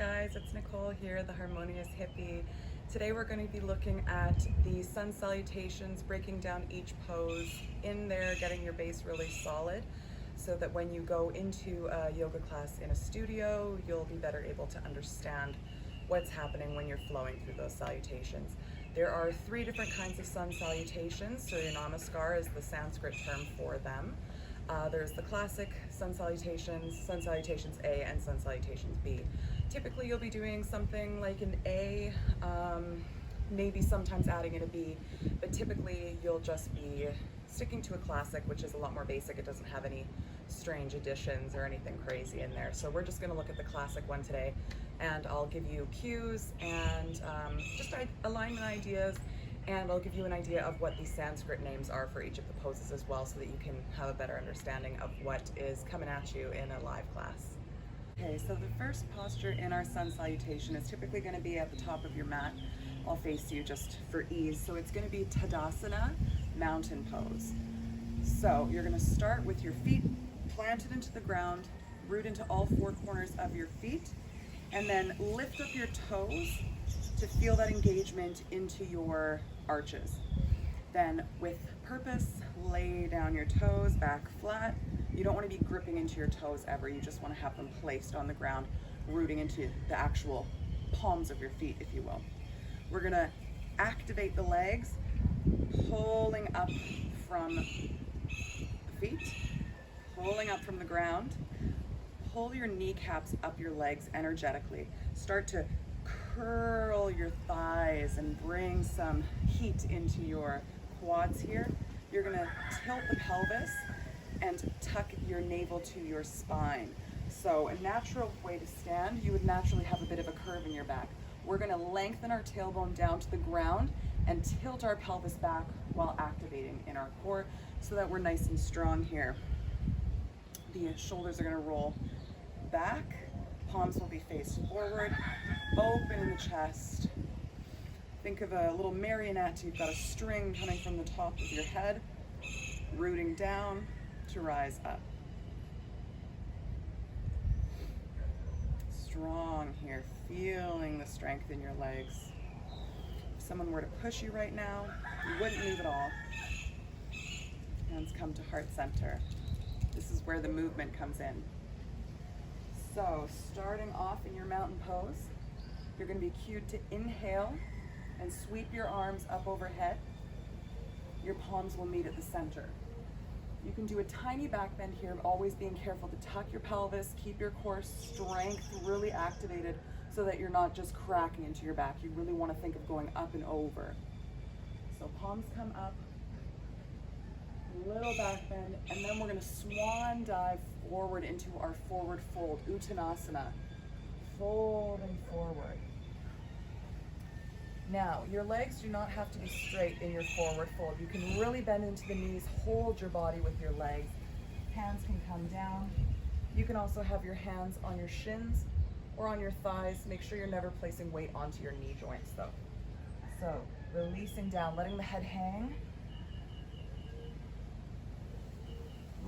guys, it's Nicole here, the Harmonious Hippie. Today we're going to be looking at the sun salutations, breaking down each pose in there, getting your base really solid so that when you go into a yoga class in a studio, you'll be better able to understand what's happening when you're flowing through those salutations. There are 3 different kinds of sun salutations. Surya Namaskar is the Sanskrit term for them. There's the classic sun salutations A, and sun salutations B. Typically you'll be doing something like an A, maybe sometimes adding in a B, but typically you'll just be sticking to a classic, which is a lot more basic. It doesn't have any strange additions or anything crazy in there. So we're just going to look at the classic one today, and I'll give you cues and just alignment ideas, and I'll give you an idea of what these Sanskrit names are for each of the poses as well, so that you can have a better understanding of what is coming at you in a live class. Okay, so the first posture in our sun salutation is typically going to be at the top of your mat. I'll face you just for ease. So it's going to be Tadasana, mountain pose. So you're going to start with your feet planted into the ground, root into all 4 corners of your feet, and then lift up your toes to feel that engagement into your arches. Then with purpose, lay down your toes back flat. You don't want to be gripping into your toes ever. You just want to have them placed on the ground, rooting into the actual palms of your feet, if you will. We're going to activate the legs, pulling up from the feet, pulling up from the ground. Pull your kneecaps up your legs energetically. Start to curl your thighs and bring some heat into your quads here. You're going to tilt the pelvis and tuck your navel to your spine. So a natural way to stand, you would naturally have a bit of a curve in your back. We're going to lengthen our tailbone down to the ground and tilt our pelvis back while activating in our core so that we're nice and strong here. The shoulders are going to roll back, palms will be faced forward, open in the chest. Think of a little marionette. You've got a string coming from the top of your head, rooting down to rise up. Strong here, feeling the strength in your legs. If someone were to push you right now, you wouldn't move at all. Hands come to heart center. This is where the movement comes in. So starting off in your mountain pose, you're going to be cued to inhale and sweep your arms up overhead. Your palms will meet at the center. You can do a tiny back bend here, always being careful to tuck your pelvis, keep your core strength really activated so that you're not just cracking into your back. You really want to think of going up and over. So palms come up, little back bend, and then we're going to swan dive forward into our forward fold, Uttanasana, folding forward. Now, your legs do not have to be straight in your forward fold. You can really bend into the knees, hold your body with your legs. Hands can come down. You can also have your hands on your shins or on your thighs. Make sure you're never placing weight onto your knee joints though. So, releasing down, letting the head hang.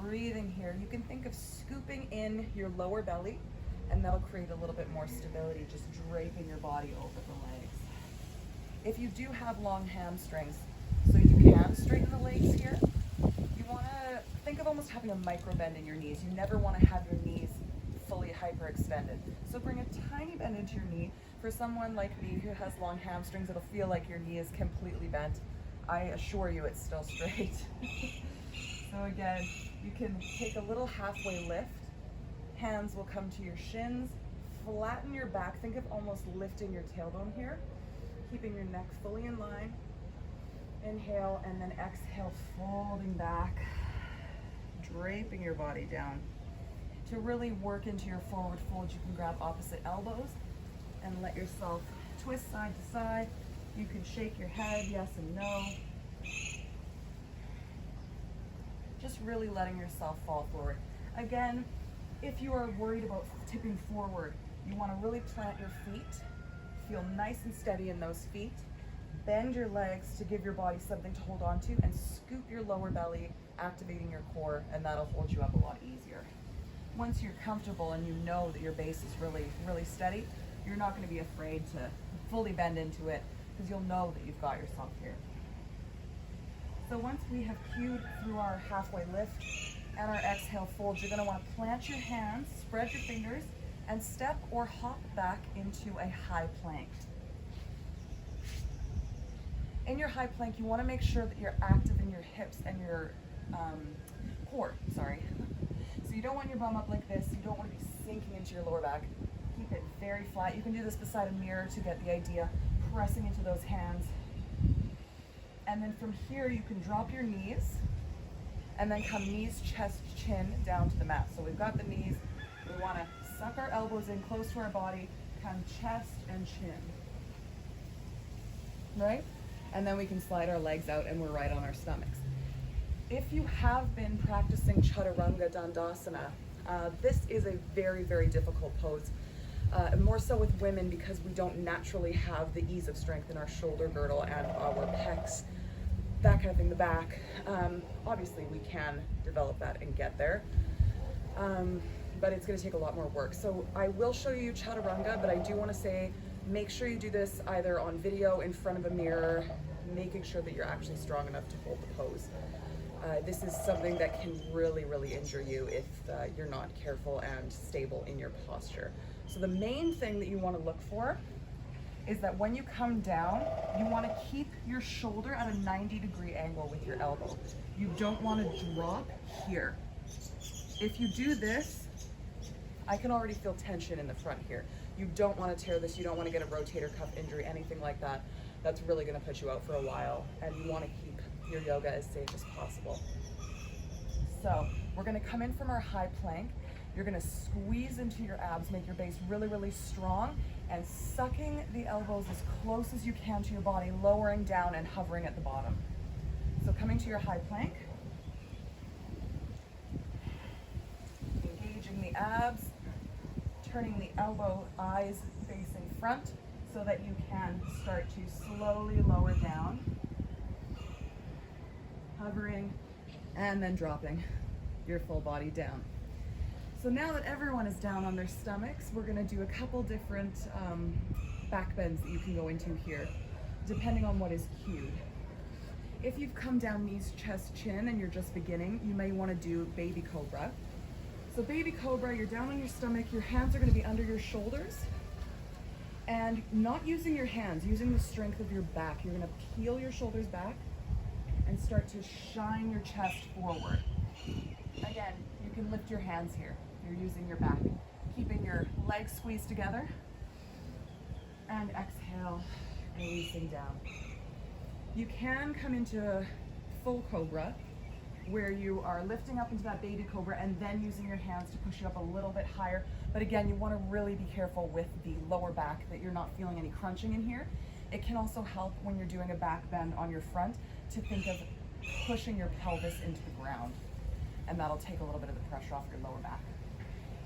Breathing here. You can think of scooping in your lower belly, and that'll create a little bit more stability, just draping your body over the legs. If you do have long hamstrings, so you can straighten the legs here, you want to think of almost having a micro bend in your knees. You never want to have your knees fully hyperextended. So bring a tiny bend into your knee. For someone like me who has long hamstrings, it'll feel like your knee is completely bent. I assure you it's still straight. So again, you can take a little halfway lift. Hands will come to your shins. Flatten your back. Think of almost lifting your tailbone here, keeping your neck fully in line. Inhale, and then exhale, folding back, draping your body down. To really work into your forward fold, you can grab opposite elbows and let yourself twist side to side. You can shake your head, yes and no. Just really letting yourself fall forward. Again, if you are worried about tipping forward, you want to really plant your feet. Feel nice and steady in those feet. Bend your legs to give your body something to hold on to, and scoop your lower belly, activating your core, and that'll hold you up a lot easier. Once you're comfortable and you know that your base is really, really steady, you're not going to be afraid to fully bend into it because you'll know that you've got yourself here. So once we have cued through our halfway lift and our exhale folds, you're going to want to plant your hands, spread your fingers, and step or hop back into a high plank. In your high plank, you want to make sure that you're active in your hips and your core, sorry. So you don't want your bum up like this. You don't want to be sinking into your lower back. Keep it very flat. You can do this beside a mirror to get the idea, pressing into those hands. And then from here, you can drop your knees and then come knees, chest, chin down to the mat. So we've got the knees. We want to suck our elbows in close to our body, come chest and chin. Right? And then we can slide our legs out and we're right on our stomachs. If you have been practicing Chaturanga Dandasana, this is a very, very difficult pose. More so with women because we don't naturally have the ease of strength in our shoulder girdle and our pecs, that kind of thing, the back. Obviously we can develop that and get there, but it's going to take a lot more work. So I will show you Chaturanga, but I do want to say, make sure you do this either on video in front of a mirror, making sure that you're actually strong enough to hold the pose. This is something that can really, really injure you if you're not careful and stable in your posture. So the main thing that you want to look for is that when you come down, you want to keep your shoulder at a 90-degree angle with your elbow. You don't want to drop here. If you do this, I can already feel tension in the front here. You don't want to tear this. You don't want to get a rotator cuff injury, anything like that. That's really going to put you out for a while, and you want to keep your yoga as safe as possible. So we're going to come in from our high plank. You're going to squeeze into your abs, make your base really, really strong, and sucking the elbows as close as you can to your body, lowering down and hovering at the bottom. So coming to your high plank, engaging the abs, turning the elbow, eyes facing front so that you can start to slowly lower down, hovering, and then dropping your full body down. So now that everyone is down on their stomachs, we're going to do a couple different back bends that you can go into here, depending on what is cued. If you've come down knees, chest, chin, and you're just beginning, you may want to do baby cobra. So baby cobra, you're down on your stomach, your hands are going to be under your shoulders, and not using your hands, using the strength of your back. You're going to peel your shoulders back and start to shine your chest forward. Again, you can lift your hands here. You're using your back, keeping your legs squeezed together, and exhale, releasing down. You can come into a full cobra, where you are lifting up into that baby cobra and then using your hands to push you up a little bit higher. But again, you want to really be careful with the lower back, that you're not feeling any crunching in here. It can also help when you're doing a back bend on your front to think of pushing your pelvis into the ground, and that'll take a little bit of the pressure off your lower back.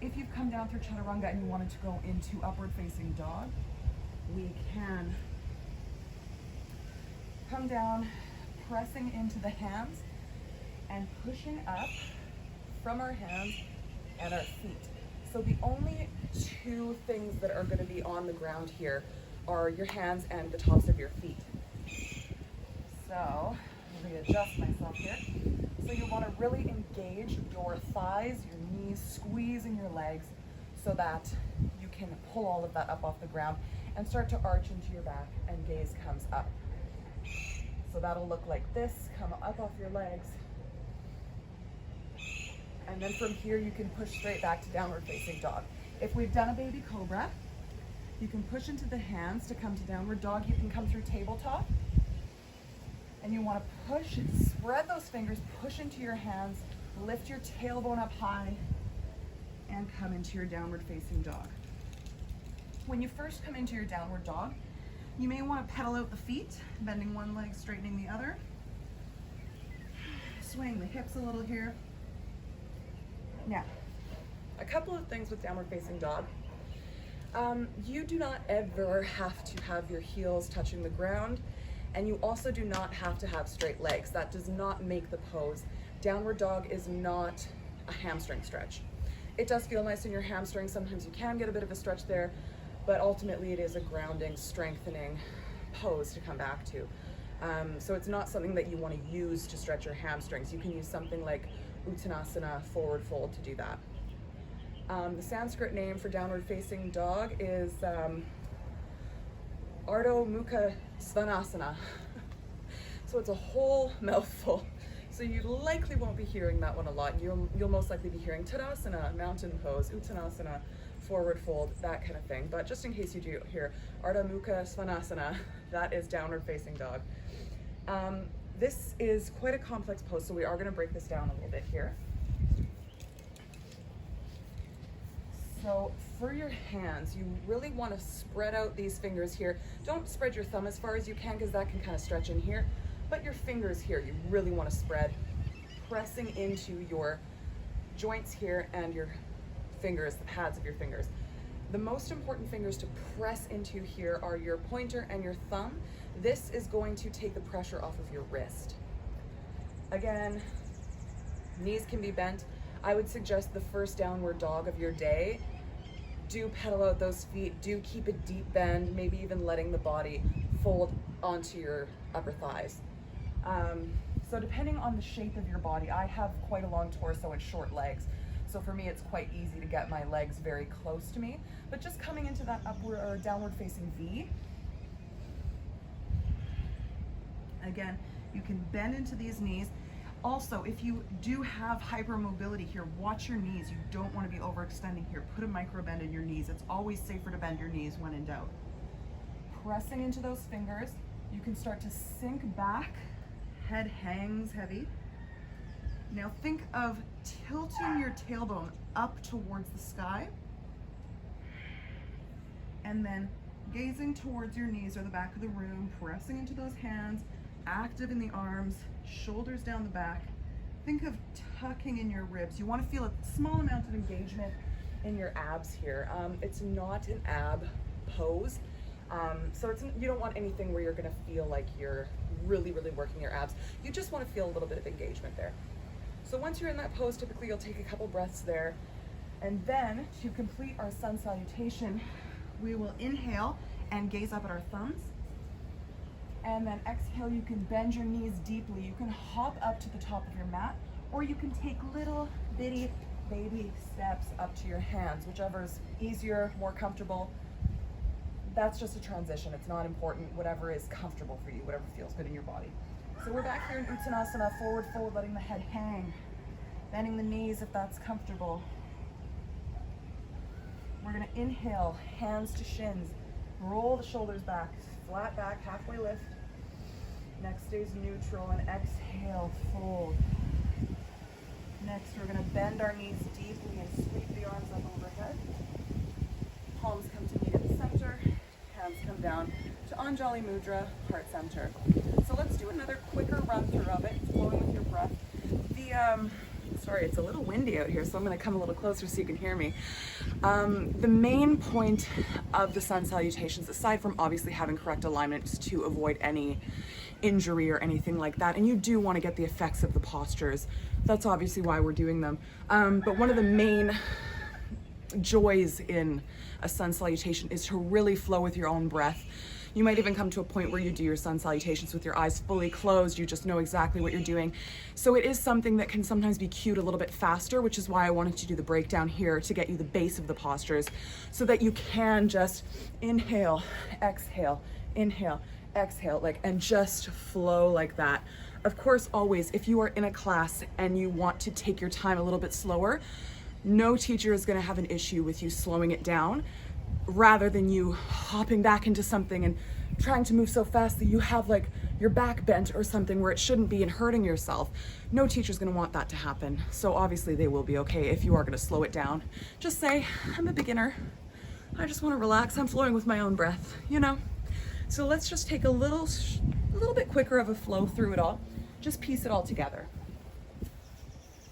If you've come down through Chaturanga and you wanted to go into upward facing dog, we can come down, pressing into the hands and pushing up from our hands and our feet. So the only two things that are going to be on the ground here are your hands and the tops of your feet. So let me adjust myself here. So you want to really engage your thighs, your knees, squeezing your legs so that you can pull all of that up off the ground and start to arch into your back, and gaze comes up. So that'll look like this, come up off your legs. And then from here you can push straight back to downward facing dog. If we've done a baby cobra, you can push into the hands to come to downward dog. You can come through tabletop. And you want to push, spread those fingers, push into your hands, lift your tailbone up high, and come into your downward facing dog. When you first come into your downward dog, you may want to pedal out the feet, bending one leg, straightening the other. Swaying the hips a little here. Now, a couple of things with downward facing dog. You do not ever have to have your heels touching the ground, and you also do not have to have straight legs. That does not make the pose. Downward dog is not a hamstring stretch. It does feel nice in your hamstring. Sometimes you can get a bit of a stretch there, but ultimately it is a grounding, strengthening pose to come back to. So it's not something that you want to use to stretch your hamstrings. You can use something like Uttanasana, forward fold, to do that. The Sanskrit name for downward facing dog is Ardha Mukha Svanasana. So it's a whole mouthful. So you likely won't be hearing that one a lot. You'll most likely be hearing Tadasana, mountain pose, Uttanasana, forward fold, that kind of thing. But just in case you do hear Ardha Mukha Svanasana, that is downward facing dog. This is quite a complex pose, so we are going to break this down a little bit here. So for your hands, you really want to spread out these fingers here. Don't spread your thumb as far as you can, because that can kind of stretch in here. But your fingers here, you really want to spread, pressing into your joints here and your fingers, the pads of your fingers. The most important fingers to press into here are your pointer and your thumb. This is going to take the pressure off of your wrist. Again, knees can be bent. I would suggest the first downward dog of your day, do pedal out those feet, do keep a deep bend, maybe even letting the body fold onto your upper thighs. So depending on the shape of your body, I have quite a long torso and short legs. So for me, it's quite easy to get my legs very close to me. But just coming into that upward or downward facing V. Again, you can bend into these knees. Also, if you do have hypermobility here, watch your knees. You don't want to be overextending here. Put a micro bend in your knees. It's always safer to bend your knees when in doubt. Pressing into those fingers, you can start to sink back. Head hangs heavy. Now think of tilting your tailbone up towards the sky, and then gazing towards your knees or the back of the room, pressing into those hands, active in the arms, shoulders down the back. Think of tucking in your ribs. You want to feel a small amount of engagement in your abs here. It's not an ab pose. So you don't want anything where you're going to feel like you're really working your abs. You just want to feel a little bit of engagement there. So once you're in that pose, typically you'll take a couple breaths there. And then to complete our sun salutation, we will inhale and gaze up at our thumbs. And then exhale, you can bend your knees deeply. You can hop up to the top of your mat, or you can take little bitty baby steps up to your hands, whichever is easier, more comfortable. That's just a transition. It's not important. Whatever is comfortable for you, whatever feels good in your body. So we're back here in Uttanasana, forward fold, letting the head hang, bending the knees if that's comfortable. We're gonna inhale, hands to shins, roll the shoulders back, flat back, halfway lift. Next stays neutral, and exhale, fold. Next, we're gonna bend our knees deeply and sweep the arms up overhead. Palms come to meet at the center, hands come down to Anjali Mudra, heart center. So let's do another quicker run through of it, flowing with your breath. Sorry, it's a little windy out here, so I'm going to come a little closer so you can hear me. The main point of the sun salutations, aside from obviously having correct alignment, is to avoid any injury or anything like that. And you do want to get the effects of the postures. That's obviously why we're doing them. But one of the main joys in a sun salutation is to really flow with your own breath. You might even come to a point where you do your sun salutations with your eyes fully closed. You just know exactly what you're doing. So it is something that can sometimes be cued a little bit faster, which is why I wanted to do the breakdown here to get you the base of the postures so that you can just inhale, exhale, and just flow like that. Of course, always, if you are in a class and you want to take your time a little bit slower, no teacher is going to have an issue with you slowing it down, rather than you hopping back into something and trying to move so fast that you have like your back bent or something where it shouldn't be and hurting yourself. No teacher's gonna want that to happen. So obviously they will be okay if you are gonna slow it down. Just say, I'm a beginner. I just wanna relax. I'm flowing with my own breath, you know? So let's just take a little bit quicker of a flow through it all. Just piece it all together.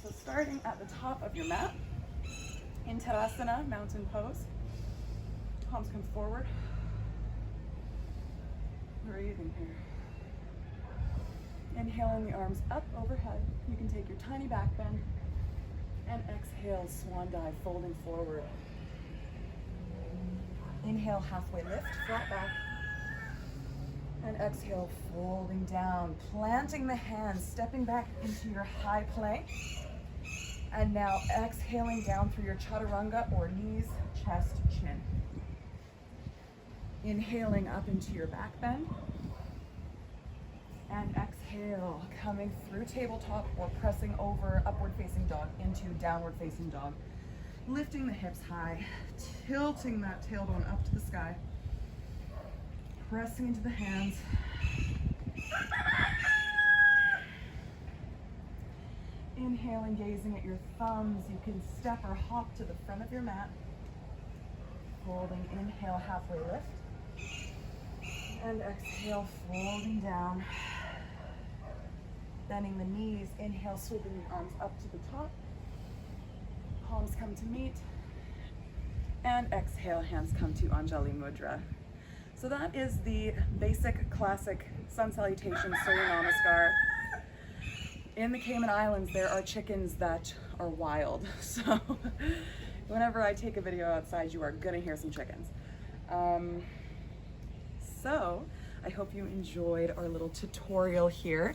So starting at the top of your mat, in Tadasana, mountain pose. Palms come forward. Breathing here. Inhaling the arms up overhead. You can take your tiny back bend and exhale, swan dive, folding forward. Inhale, halfway lift, flat back. And exhale, folding down, planting the hands, stepping back into your high plank. And now exhaling down through your chaturanga or knees, chest, chin. Inhaling up into your back bend. And exhale, coming through tabletop or pressing over upward facing dog into downward facing dog. Lifting the hips high, tilting that tailbone up to the sky. Pressing into the hands. Inhaling, gazing at your thumbs. You can step or hop to the front of your mat. Holding, inhale, halfway lift. And exhale, folding down. Bending the knees, inhale, sweeping the arms up to the top. Palms come to meet. And exhale, hands come to Anjali Mudra. So that is the basic classic sun salutation Surya Namaskar. In the Cayman Islands, there are chickens that are wild. So whenever I take a video outside, you are gonna hear some chickens. So I hope you enjoyed our little tutorial here.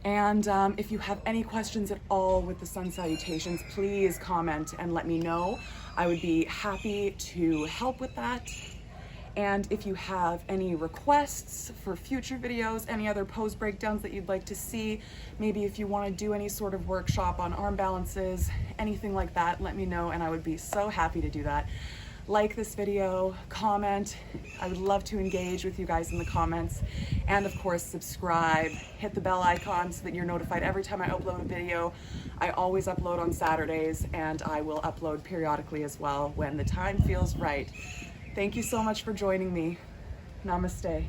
And if you have any questions at all with the sun salutations, please comment and let me know. I would be happy to help with that. And if you have any requests for future videos, any other pose breakdowns that you'd like to see, maybe if you want to do any sort of workshop on arm balances, anything like that, let me know and I would be so happy to do that. Like this video, comment. I would love to engage with you guys in the comments. And of course, subscribe, hit the bell icon so that you're notified every time I upload a video. I always upload on Saturdays and I will upload periodically as well when the time feels right. Thank you so much for joining me. Namaste.